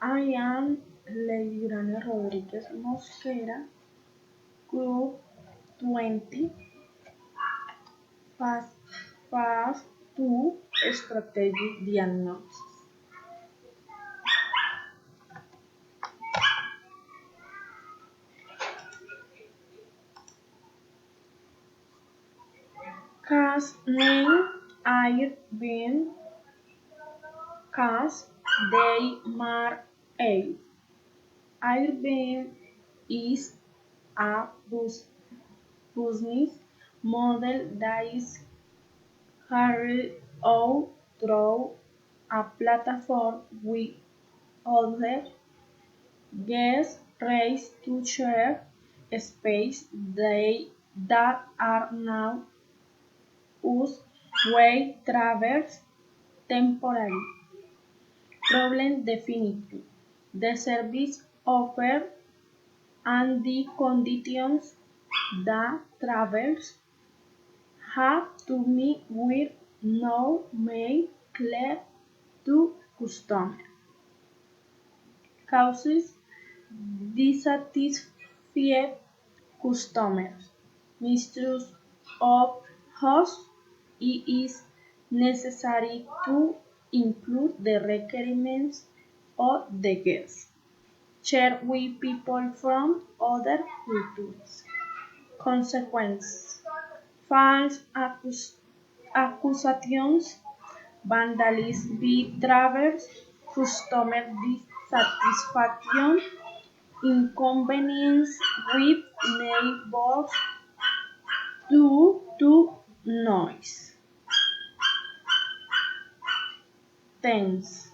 I am Lady Urania Rodriguez Mosquera, Group 20, Phase 2, Strategic Diagnosis. Case name Airbnb. Case Day Mar 8. Airbnb is a business model that is carried out through a platform with other guests race to share space that are now used way traverse temporary. Problem definitive. The service offered and the conditions that travelers have to meet were now made clear to customers. Causes dissatisfied customers. Mistrust of hosts. It is necessary to include the requirements of the guests. Share with people from other cultures. Consequences: false accusations, vandalism by travelers, customer dissatisfaction, inconvenience with neighbors due to noise. Tense.